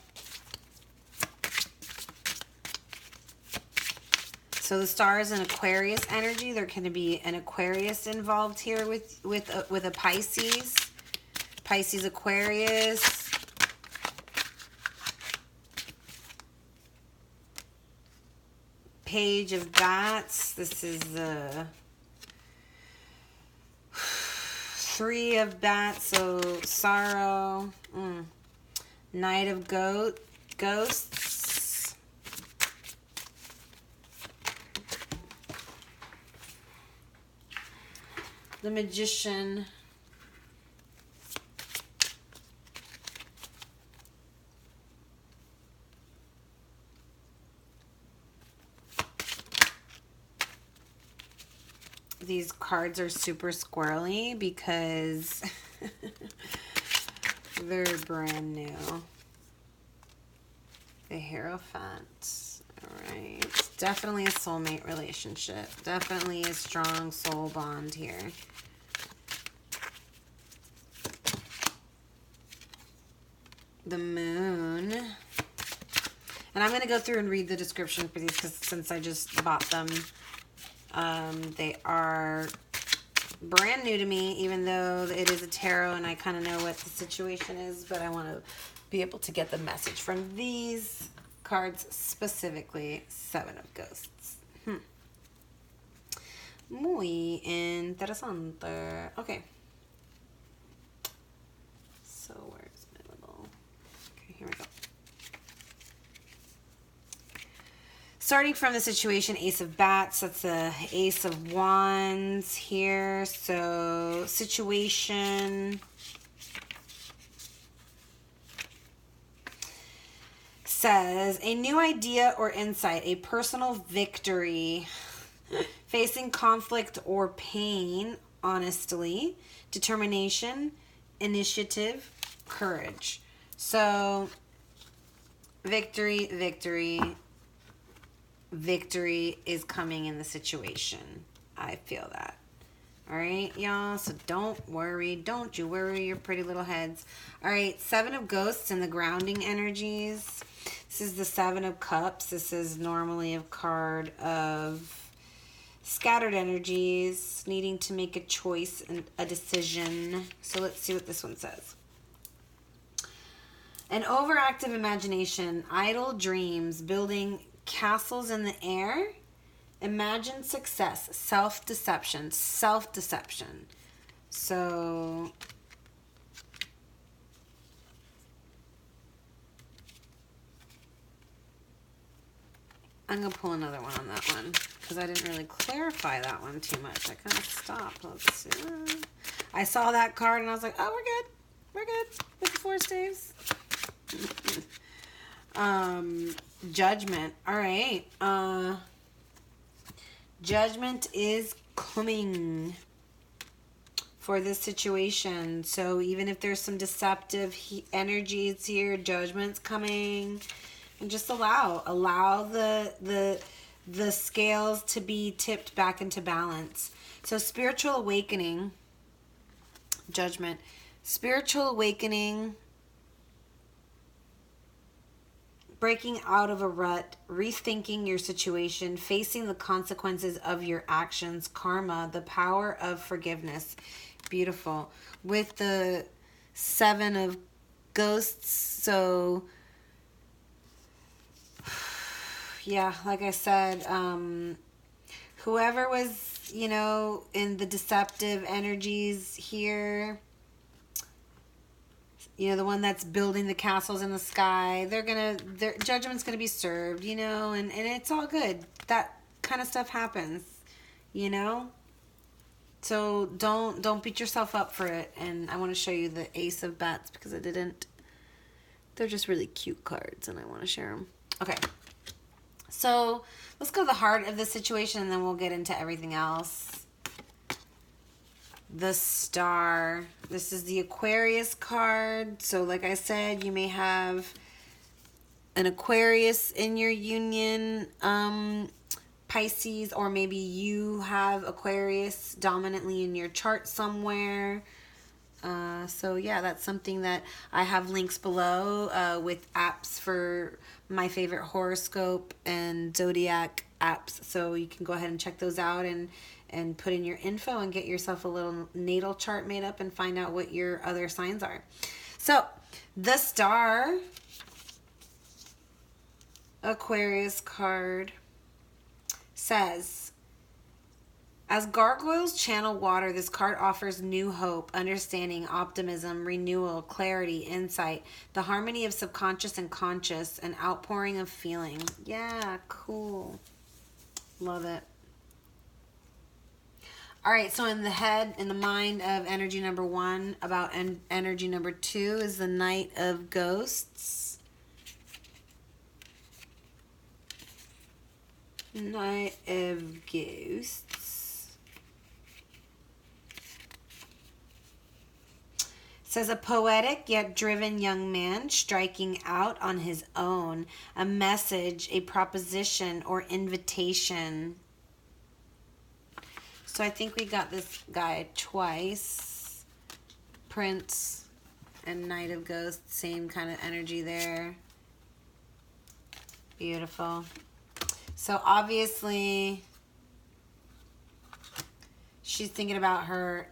So the star is an Aquarius energy. There can be an Aquarius involved here with a Pisces. Pisces, Aquarius. Page of Bats. This is the 3 of Bats. So sorrow. Knight of Ghosts. The Magician. These cards are super squirrely because they're brand new. The Hierophant. All right. Definitely a soulmate relationship. Definitely a strong soul bond here. The Moon. And I'm going to go through and read the description for these because since I just bought them, they are brand new to me, even though it is a tarot and I kind of know what the situation is, but I want to be able to get the message from these cards specifically. 7 of Ghosts. Muy interesante. Okay. So where's my little... Okay, here we go. Starting from the situation, Ace of Bats, that's the Ace of Wands here. So situation says a new idea or insight, a personal victory, facing conflict or pain, honestly, determination, initiative, courage. So victory, victory. Victory is coming in the situation. I feel that. All right, y'all. So don't worry. Don't you worry your pretty little heads. All right, 7 of Ghosts and the grounding energies. This is the 7 of Cups. This is normally a card of scattered energies, needing to make a choice and a decision. So let's see what this one says. An overactive imagination, idle dreams, building castles in the air, imagine success, self-deception, self-deception. So I'm going to pull another one on that one because I didn't really clarify that one too much. I kind of stopped. Let's see. I saw that card and I was like, oh, we're good. We're good with the 4 staves. Judgment. All right. Judgment is coming for this situation. So even if there's some deceptive energies here, judgment's coming. And just allow the scales to be tipped back into balance. So spiritual awakening, judgment, spiritual awakening, breaking out of a rut, rethinking your situation, facing the consequences of your actions, karma, the power of forgiveness. Beautiful. With the 7 of ghosts. So yeah, like I said, whoever was, you know, in the deceptive energies here, you know, the one that's building the castles in the sky, their judgment's gonna be served, you know, and it's all good. That kind of stuff happens, you know. So don't beat yourself up for it. And I want to show you the Ace of Bats because I didn't. They're just really cute cards, and I want to share them. Okay. So let's go to the heart of the situation, and then we'll get into everything else. The Star. This is the Aquarius card. So like I said, you may have an Aquarius in your union, Pisces, or maybe you have Aquarius dominantly in your chart somewhere. So yeah, that's something that I have links below with apps for my favorite horoscope and zodiac apps. So you can go ahead and check those out and put in your info and get yourself a little natal chart made up and find out what your other signs are. So the Star Aquarius card says, as gargoyles channel water, this card offers new hope, understanding, optimism, renewal, clarity, insight, the harmony of subconscious and conscious, an outpouring of feeling. Yeah, cool. Love it. All right, so in the head, in the mind of energy number 1, about energy number 2 is the Knight of Ghosts. Knight of Ghosts says, a poetic yet driven young man striking out on his own, a message, a proposition, or invitation. So I think we got this guy twice. Prince and Knight of Ghosts, same kind of energy there. Beautiful. So obviously, she's thinking about her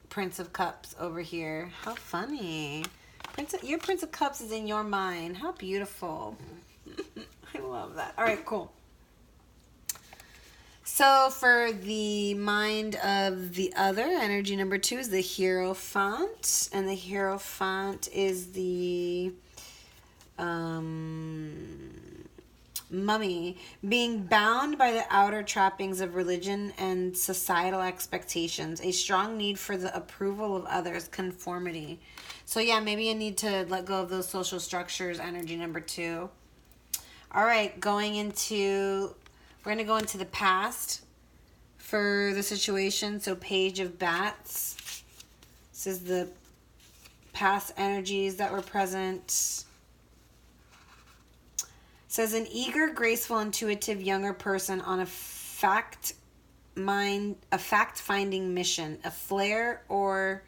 Prince of Cups over here. How funny. Your Prince of Cups is in your mind. How beautiful. I love that. All right, cool. So for the mind of the other, energy number 2 is the Hierophant. And the Hierophant is the mummy, being bound by the outer trappings of religion and societal expectations, a strong need for the approval of others, conformity. So yeah, maybe you need to let go of those social structures, energy number 2. All right, we're going to go into the past for the situation. So Page of Bats. This is the past energies that were present. Says, an eager, graceful, intuitive younger person on a fact-finding mission, a flair for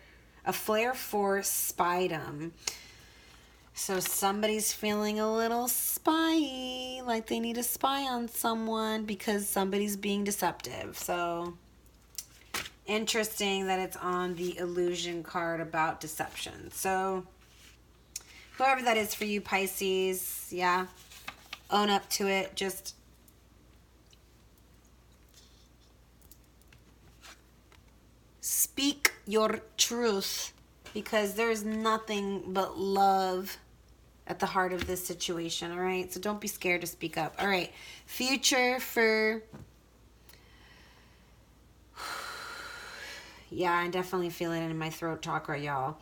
spydom. So somebody's feeling a little spy, like they need to spy on someone because somebody's being deceptive. So interesting that it's on the illusion card about deception. So whoever that is for you, Pisces, yeah. Own up to it. Just speak your truth, because there's nothing but love at the heart of this situation. All right, so don't be scared to speak up. All right, future for, yeah, I definitely feel it in my throat chakra, y'all.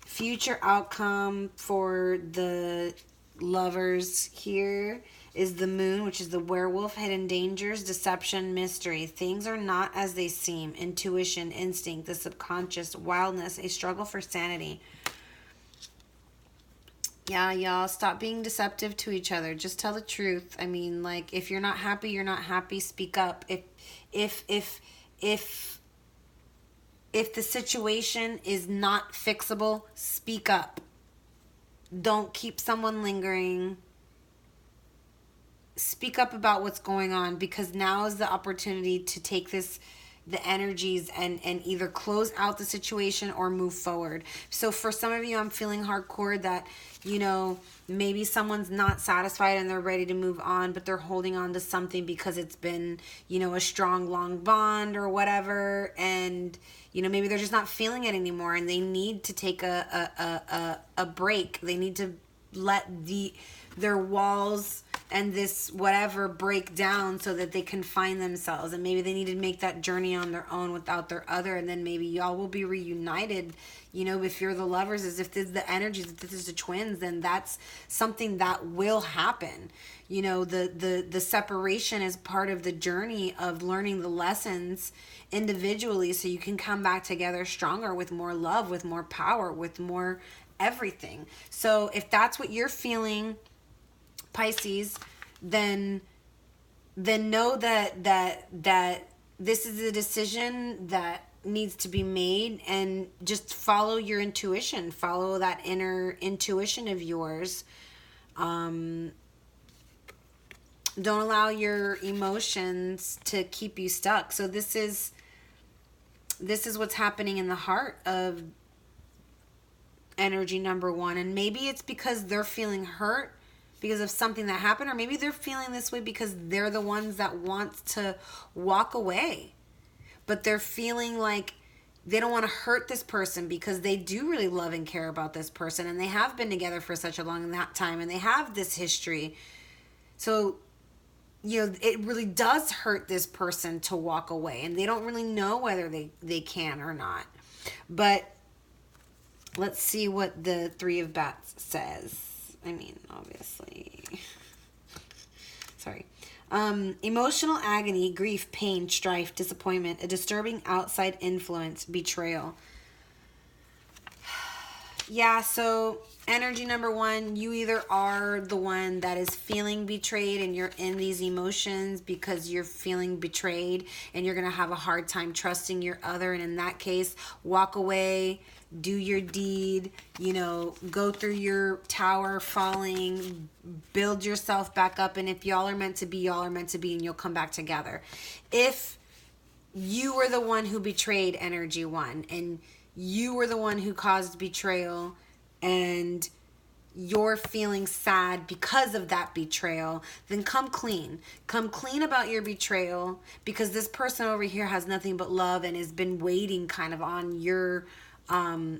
Future outcome for the lovers here is the Moon, which is the werewolf, hidden dangers, deception, mystery. Things are not as they seem. Intuition, instinct, the subconscious, wildness, a struggle for sanity. Yeah, y'all, stop being deceptive to each other. Just tell the truth. I mean, like, if you're not happy, you're not happy. Speak up. If the situation is not fixable, speak up. Don't keep someone lingering. Speak up about what's going on, because now is the opportunity to take this the energies and either close out the situation or move forward. So for some of you, I'm feeling hardcore that, you know, maybe someone's not satisfied and they're ready to move on, but they're holding on to something because it's been, you know, a strong, long bond or whatever. And, you know, maybe they're just not feeling it anymore and they need to take a break. They need to let their walls and this whatever break down so that they can find themselves. And maybe they need to make that journey on their own without their other, and then maybe y'all will be reunited. You know, if you're the lovers, as if this is the energies, if this is the twins, then that's something that will happen. You know, the separation is part of the journey of learning the lessons individually so you can come back together stronger with more love, with more power, with more everything. So if that's what you're feeling, Pisces, then know that this is a decision that needs to be made, and just follow your intuition, follow that inner intuition of yours. Don't allow your emotions to keep you stuck. So this is what's happening in the heart of energy number 1, and maybe it's because they're feeling hurt because of something that happened, or maybe they're feeling this way because they're the ones that want to walk away, but they're feeling like they don't want to hurt this person because they do really love and care about this person, and they have been together for such a long time, and they have this history. So, you know, it really does hurt this person to walk away, and they don't really know whether they can or not. But let's see what the 3 of Bats says. I mean, obviously. Sorry. Emotional agony, grief, pain, strife, disappointment, a disturbing outside influence, betrayal. Yeah, so energy number 1, you either are the one that is feeling betrayed and you're in these emotions because you're feeling betrayed and you're going to have a hard time trusting your other. And in that case, walk away, do your deed, you know, go through your tower falling, build yourself back up. And if y'all are meant to be, y'all are meant to be, and you'll come back together. If you were the one who betrayed energy 1, and you were the one who caused betrayal, and you're feeling sad because of that betrayal, then come clean. Come clean about your betrayal, because this person over here has nothing but love and has been waiting kind of on your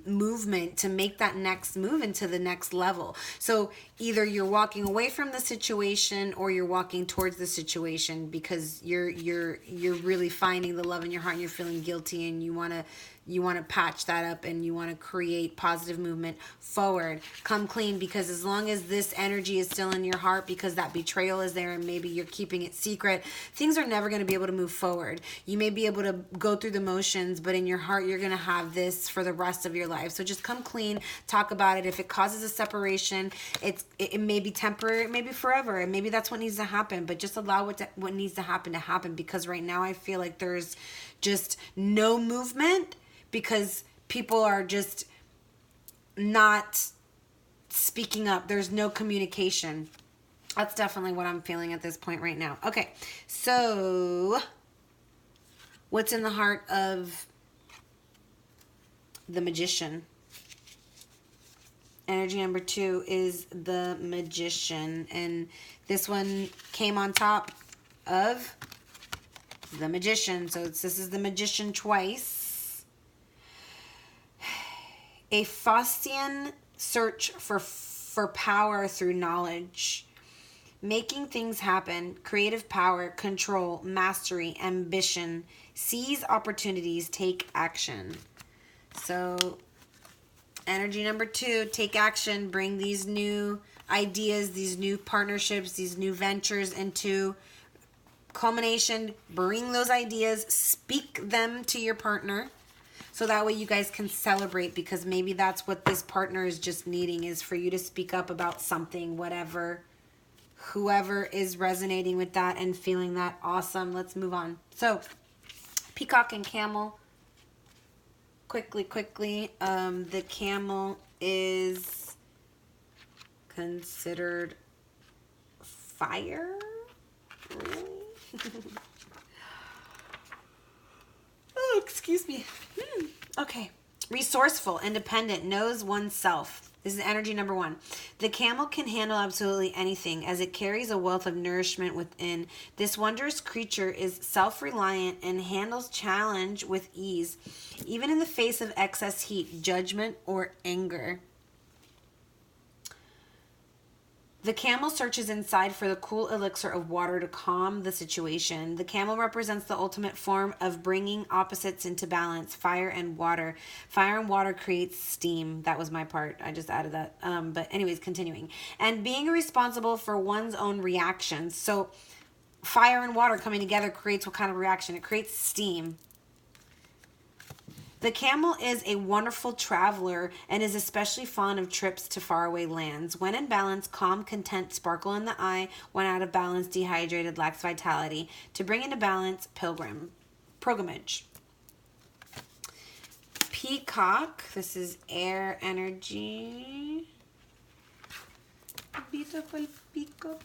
movement to make that next move into the next level. So either you're walking away from the situation or you're walking towards the situation because you're really finding the love in your heart and you're feeling guilty and you want to patch that up and you want to create positive movement forward. Come clean, because as long as this energy is still in your heart because that betrayal is there and maybe you're keeping it secret, things are never going to be able to move forward. You may be able to go through the motions, but in your heart you're going to have this for the rest of your life. So just come clean, talk about it. If it causes a separation, it may be temporary, it may be forever, and maybe that's what needs to happen, but just allow what needs to happen, because right now I feel like there's just no movement because people are just not speaking up. There's no communication. That's definitely what I'm feeling at this point right now. Okay, so what's in the heart of the Magician? Energy number 2 is the Magician, and this one came on top of the Magician. So this is the Magician twice. A Faustian search for power through knowledge. Making things happen, creative power, control, mastery, ambition. Seize opportunities, take action. So energy number 2, take action, bring these new ideas, these new partnerships, these new ventures into culmination. Bring those ideas, speak them to your partner, so that way you guys can celebrate, because maybe that's what this partner is just needing, is for you to speak up about something, whatever, whoever is resonating with that and feeling that. Awesome. Let's move on. So Peacock and Camel. Quickly. The camel is considered fire. Really? excuse me. Okay. Resourceful, independent, knows oneself. This is energy number 1. The camel can handle absolutely anything as it carries a wealth of nourishment within. This wondrous creature is self-reliant and handles challenge with ease, even in the face of excess heat, judgment, or anger. The camel searches inside for the cool elixir of water to calm the situation. The camel represents the ultimate form of bringing opposites into balance, fire and water. Fire and water creates steam. That was my part. I just added that. But anyways, continuing. And being responsible for one's own reactions. So fire and water coming together creates what kind of reaction? It creates steam. The camel is a wonderful traveler and is especially fond of trips to faraway lands. When in balance, calm, content, sparkle in the eye. When out of balance, dehydrated, lacks vitality. To bring into balance, pilgrimage. Peacock. This is air energy. Beautiful peacock.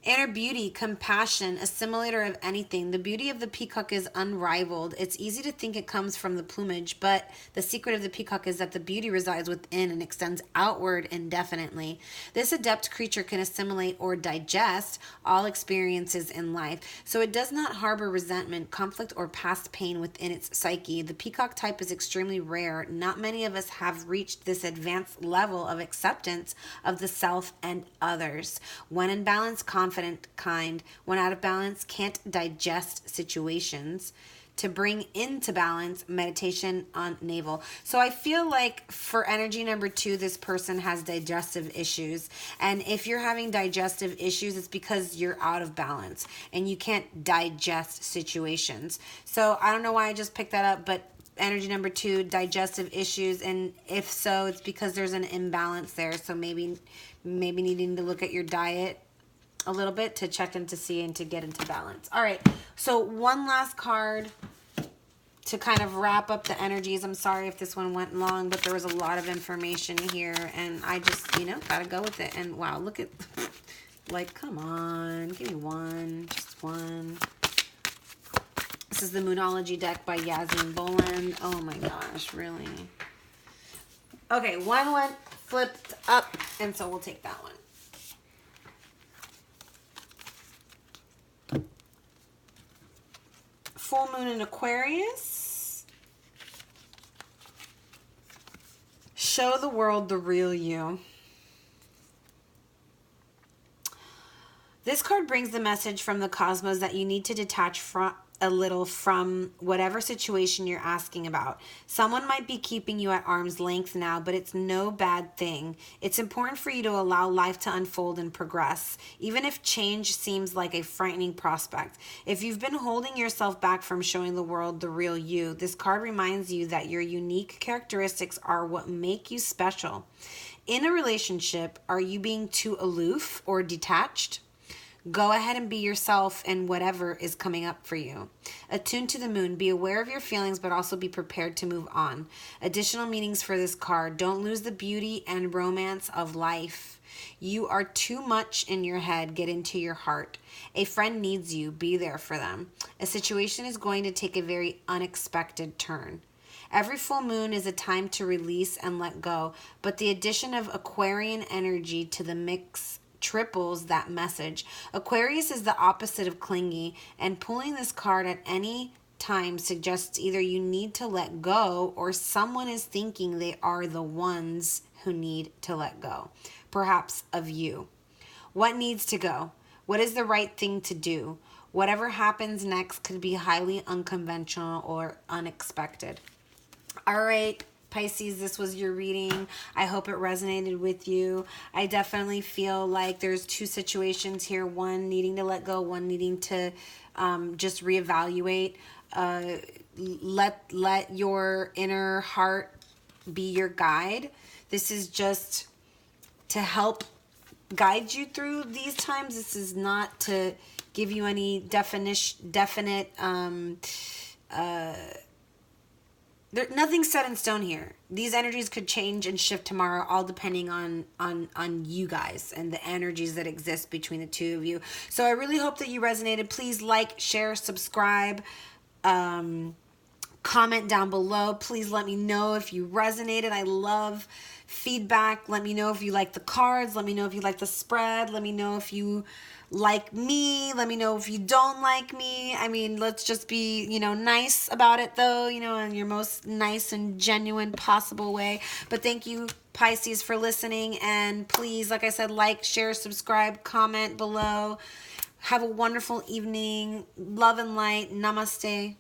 Inner beauty, compassion, assimilator of anything. The beauty of the peacock is unrivaled. It's easy to think it comes from the plumage, but the secret of the peacock is that the beauty resides within and extends outward indefinitely. This adept creature can assimilate or digest all experiences in life, so it does not harbor resentment, conflict, or past pain within its psyche. The peacock type is extremely rare. Not many of us have reached this advanced level of acceptance of the self and others. When in balance, confident, kind. When out of balance, can't digest situations. To bring into balance, meditation on navel. So I feel like for energy number 2, this person has digestive issues. And if you're having digestive issues, it's because you're out of balance and you can't digest situations. So I don't know why I just picked that up, but energy number 2, digestive issues. And if so, it's because there's an imbalance there. So maybe needing to look at your diet a little bit to check in to see and to get into balance. All right, so one last card to kind of wrap up the energies. I'm sorry if this one went long, but there was a lot of information here, and I just, gotta go with it. And wow, look at, like, come on, give me one, just one. This is the Moonology deck by Yasmin Boland. Oh my gosh, really? Okay, one went flipped up, and so we'll take that one. Full moon in Aquarius. Show the world the real you. This card brings the message from the cosmos that you need to detach a little from whatever situation you're asking about. Someone might be keeping you at arm's length now, but it's no bad thing. It's important for you to allow life to unfold and progress, even if change seems like a frightening prospect. If you've been holding yourself back from showing the world the real you, this card reminds you that your unique characteristics are what make you special. In a relationship, are you being too aloof or detached? Go ahead and be yourself in whatever is coming up for you. Attune to the moon. Be aware of your feelings, but also be prepared to move on. Additional meanings for this card. Don't lose the beauty and romance of life. You are too much in your head. Get into your heart. A friend needs you. Be there for them. A situation is going to take a very unexpected turn. Every full moon is a time to release and let go, but the addition of Aquarian energy to the mix triples that message. Aquarius is the opposite of clingy, and pulling this card at any time suggests either you need to let go or someone is thinking they are the ones who need to let go, perhaps of you. What needs to go? What is the right thing to do? Whatever happens next could be highly unconventional or unexpected. All right, Pisces, this was your reading. I hope it resonated with you. I definitely feel like there's 2 situations here, one needing to let go, one needing to just reevaluate. Let your inner heart be your guide. This is just to help guide you through these times. This is not to give you any definite nothing's set in stone here. These energies could change and shift tomorrow, all depending on you guys and the energies that exist between the 2 of you. So I really hope that you resonated. Please like, share, subscribe. Comment down below. Please let me know if you resonated. I love feedback. Let me know if you like the cards. Let me know if you like the spread. Let me know if you like me. Let me know if you don't like me. I mean, let's just be, you know, nice about it though, you know, in your most nice and genuine possible way. But thank you, Pisces, for listening. And please, like I said, like, share, subscribe, comment below. Have a wonderful evening. Love and light. Namaste.